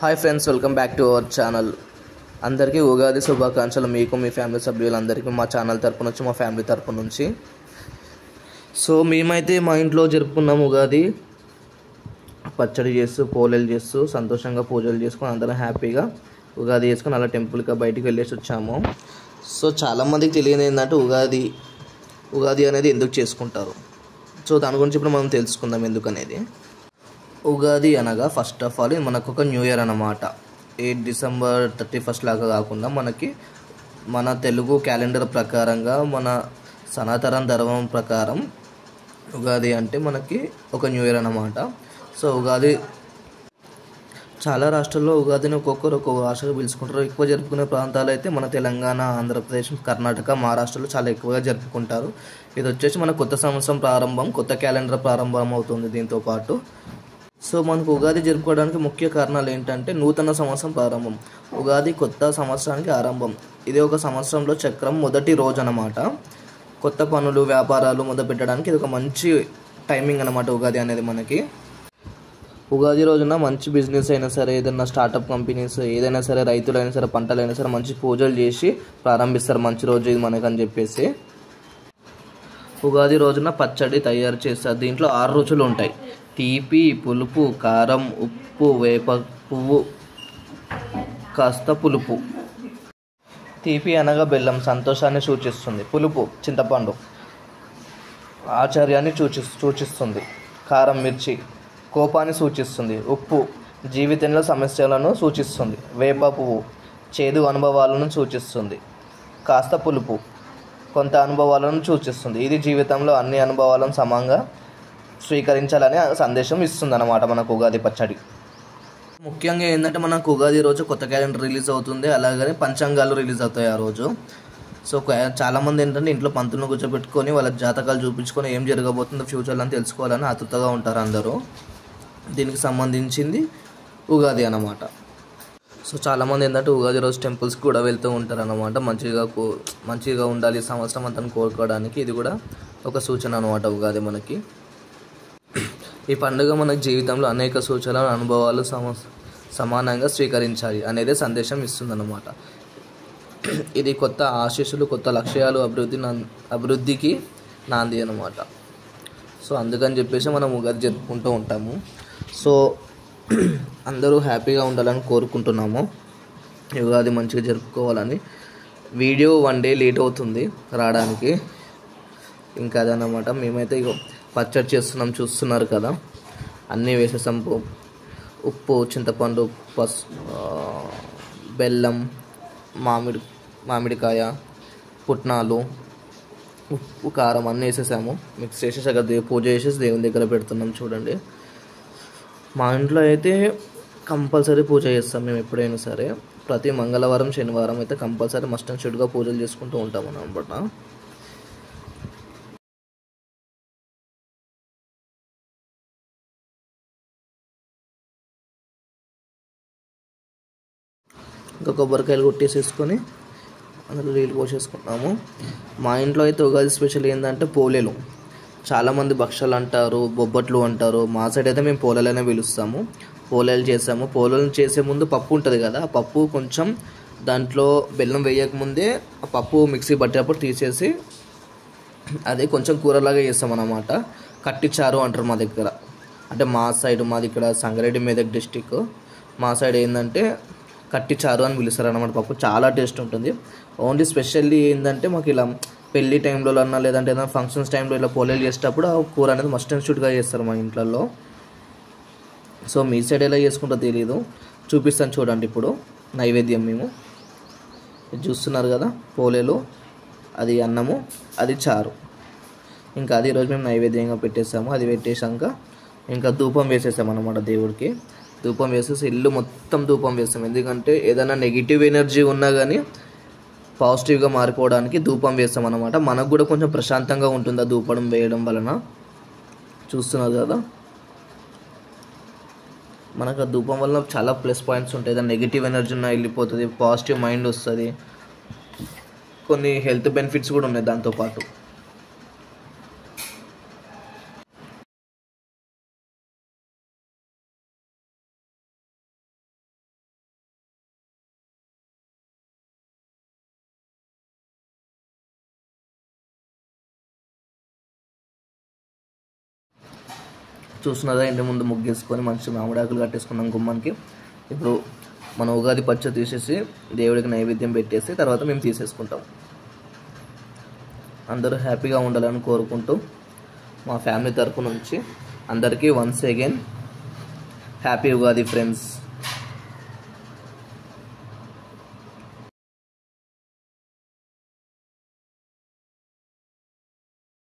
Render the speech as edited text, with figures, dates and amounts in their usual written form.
Hi friends, welcome back to our channel. అందరికీ ఉగాది శుభాకాంక్షలు. మీకు మీ ఫ్యామిలీ సభ్యులందరికీ మా ఛానల్ తరపు నుంచి, మా ఫ్యామిలీ తరపు నుంచి. సో మేమైతే మా ఇంట్లో జరుపుకున్నాము ఉగాది. పచ్చడి చేస్తూ, పోలేలు చేస్తూ, సంతోషంగా పూజలు చేసుకొని అందరం హ్యాపీగా ఉగాది చేసుకొని అలా టెంపుల్గా బయటికి వెళ్ళేసి వచ్చాము. సో చాలామందికి తెలియదు ఏంటంటే ఉగాది అనేది ఎందుకు చేసుకుంటారు. సో దాని గురించి ఇప్పుడు మనం తెలుసుకుందాం ఎందుకనేది. ఉగాది అనగా ఫస్ట్ ఆఫ్ ఆల్ మనకు ఒక న్యూ ఇయర్ అన్నమాట. 8 డిసెంబర్ 31 లాగా కాకుండా మన తెలుగు క్యాలెండర్ ప్రకారంగా, మన సనాతన ధర్మం ప్రకారం ఉగాది అంటే మనకి ఒక న్యూ ఇయర్ అన్నమాట. సో ఉగాది చాలా రాష్ట్రాల్లో ఉగాదిని ఒక్కొక్కరు ఒక్కొక్క భాషగా పిలుచుకుంటారు. ఎక్కువ జరుపుకునే ప్రాంతాలు అయితే మన తెలంగాణ, ఆంధ్రప్రదేశ్, కర్ణాటక, మహారాష్ట్రలో చాలా ఎక్కువగా జరుపుకుంటారు. ఇది వచ్చేసి మన కొత్త సంవత్సరం ప్రారంభం, కొత్త క్యాలెండర్ ప్రారంభం అవుతుంది దీంతో పాటు. సో మనకు ఉగాది జరుపుకోవడానికి ముఖ్య కారణాలు ఏంటంటే నూతన సంవత్సరం ప్రారంభం. ఉగాది కొత్త సంవత్సరానికి ఆరంభం. ఇది ఒక సంవత్సరంలో చక్రం మొదటి రోజు అన్నమాట. కొత్త పనులు, వ్యాపారాలు మొదలుపెట్టడానికి ఇది ఒక మంచి టైమింగ్ అన్నమాట ఉగాది అనేది మనకి. ఉగాది రోజున మంచి బిజినెస్ అయినా సరే, ఏదైనా స్టార్టప్ కంపెనీస్ ఏదైనా సరే, రైతులైనా సరే, పంటలైనా సరే మంచి పూజలు చేసి ప్రారంభిస్తారు. మంచి రోజు ఇది మనకని చెప్పేసి ఉగాది రోజున పచ్చడి తయారు చేస్తారు. దీంట్లో 6 రుచులు ఉంటాయి: తీపి, పులుపు, కారం, ఉప్పు, వేప పువ్వు, కాస్త పులుపు. తీపి అనగా బెల్లం, సంతోషాన్ని సూచిస్తుంది. పులుపు చింతపండు, ఆచార్యాన్ని సూచిస్తుంది. కారం మిర్చి, కోపాన్ని సూచిస్తుంది. ఉప్పు జీవితంలో సమస్యలను సూచిస్తుంది. వేప పువ్వు చేదు అనుభవాలను సూచిస్తుంది. కాస్త పులుపు కొంత అనుభవాలను సూచిస్తుంది. ఇది జీవితంలో అన్ని అనుభవాలను సమంగా స్వీకరించాలని సందేశం ఇస్తుంది అన్నమాట మనకు ఉగాది పచ్చడి. ముఖ్యంగా ఏంటంటే మనకు ఉగాది రోజు కొత్త క్యాలెండర్ రిలీజ్ అవుతుంది, అలాగని పంచాంగాలు రిలీజ్ అవుతాయి ఆ రోజు. సో చాలామంది ఏంటంటే ఇంట్లో పంతులను కూర్చోబెట్టుకొని వాళ్ళ జాతకాలు చూపించుకొని ఏం జరగబోతుందో ఫ్యూచర్లో అని తెలుసుకోవాలని ఆతృతగా ఉంటారు అందరూ. దీనికి సంబంధించింది ఉగాది అన్నమాట. సో చాలామంది ఏంటంటే ఉగాది రోజు టెంపుల్స్కి కూడా వెళ్తూ ఉంటారు అన్నమాట. మంచిగా ఉండాలి సంవత్సరం అంతా కోరుకోవడానికి. ఇది కూడా ఒక సూచన అన్నమాట ఉగాది మనకి. ఈ పండుగ మన జీవితంలో అనేక సూచనలు, అనుభవాలు సమానంగా స్వీకరించాలి అనేది సందేశం ఇస్తుందన్నమాట. ఇది కొత్త ఆశీస్సులు, కొత్త లక్ష్యాలు, అభివృద్ధికి నాంది అన్నమాట. సో అందుకని చెప్పేసి మనం ఉగాది జరుపుకుంటూ ఉంటాము. సో అందరూ హ్యాపీగా ఉండాలని కోరుకుంటున్నాము. ఉగాది మంచిగా జరుపుకోవాలని. వీడియో 1 డే లేట్ అవుతుంది రావడానికి, ఇంకా అదన్నమాట. మేమైతే పచ్చడి చేస్తున్నాం, చూస్తున్నారు కదా. అన్నీ వేసేసాం: ఉప్పు, చింతపండు, బెల్లం, మామిడికాయ, పుట్నాలు, ఉప్పు, కారం అన్నీ వేసేసాము. మిక్స్ చేసేసి అక్కడ పూజ చేసేసి దేవుని దగ్గర పెడుతున్నాం. చూడండి, మా ఇంట్లో అయితే కంపల్సరీ పూజ చేస్తాం మేము ఎప్పుడైనా సరే. ప్రతి మంగళవారం, శనివారం అయితే కంపల్సరీ మస్ట్ అండ్ షుడ్గా పూజలు చేసుకుంటూ ఉంటాము అన్నమాట. ఇంకా కొబ్బరికాయలు కొట్టేసేసుకొని అందులో నీళ్ళు పోసేసుకున్నాము. మా ఇంట్లో అయితే ఉగాది స్పెషల్ ఏంటంటే పోలేలు. చాలామంది భక్షాలు అంటారు, బొబ్బట్లు అంటారు. మా సైడ్ అయితే మేము పోలేలనే పిలుస్తాము. పోలేలు చేసాము. పోలేలు చేసే ముందు పప్పు ఉంటుంది కదా, ఆ పప్పు కొంచెం దాంట్లో బెల్లం వేయకముందే ఆ పప్పు మిక్సీ పట్టేటప్పుడు తీసేసి అది కొంచెం కూరలాగా చేస్తాం అన్నమాట. కట్టిచారు అంటారు మా దగ్గర. అంటే మాది ఇక్కడ సంగారెడ్డి, మెదక్ డిస్టిక్. మా సైడ్ ఏంటంటే కట్టిచారు అని పిలుస్తారు అన్నమాట. పప్పు చాలా టేస్ట్ ఉంటుంది. ఓన్లీ స్పెషల్లీ ఏంటంటే మాకు ఇలా పెళ్లి టైంలో అన్నా, లేదంటే ఏదైనా ఫంక్షన్స్ టైంలో ఇలా పోలేలు చేసేటప్పుడు ఆ కూర అనేది మస్ట్ అండ్ షుడ్గా చేస్తారు మా ఇంట్లో. సో మీ సైడ్ ఎలా చేసుకుంటో తెలియదు, చూపిస్తాను చూడండి. ఇప్పుడు నైవేద్యం మేము చూస్తున్నారు కదా, పోలేలు, అది అన్నము, అది చారు. ఇంకా అది ఈరోజు మేము నైవేద్యంగా పెట్టేసాము. అది పెట్టేసాక ఇంకా ధూపం వేసేసాం అన్నమాట దేవుడికి. ధూపం వేసేసి ఇల్లు మొత్తం ధూపం వేస్తాం. ఎందుకంటే ఏదైనా నెగిటివ్ ఎనర్జీ ఉన్నా కానీ పాజిటివ్గా మారిపోవడానికి ధూపం వేస్తాం అన్నమాట. మనకు కూడా కొంచెం ప్రశాంతంగా ఉంటుంది ఆ ధూపం వేయడం వలన. చూస్తున్నారు కదా, మనకు ఆ ధూపం వల్ల చాలా ప్లస్ పాయింట్స్ ఉంటాయి. ఏదైనా నెగిటివ్ ఎనర్జీ ఉన్నా వెళ్ళిపోతుంది, పాజిటివ్ మైండ్ వస్తుంది. కొన్ని హెల్త్ బెనిఫిట్స్ కూడా ఉన్నాయి దాంతోపాటు. చూస్తున్నారా, ఇంటి ముందు ముగ్గేసుకొని మంచి మామిడాకులు కట్టేసుకున్నాం గుమ్మానికి. ఇప్పుడు మన ఉగాది పచ్చడి తీసేసి దేవుడికి నైవేద్యం పెట్టేసి తర్వాత మేము తీసేసుకుంటాం. అందరూ హ్యాపీగా ఉండాలని కోరుకుంటూ మా ఫ్యామిలీ తరపు నుంచి అందరికీ once again happy Ugadi friends.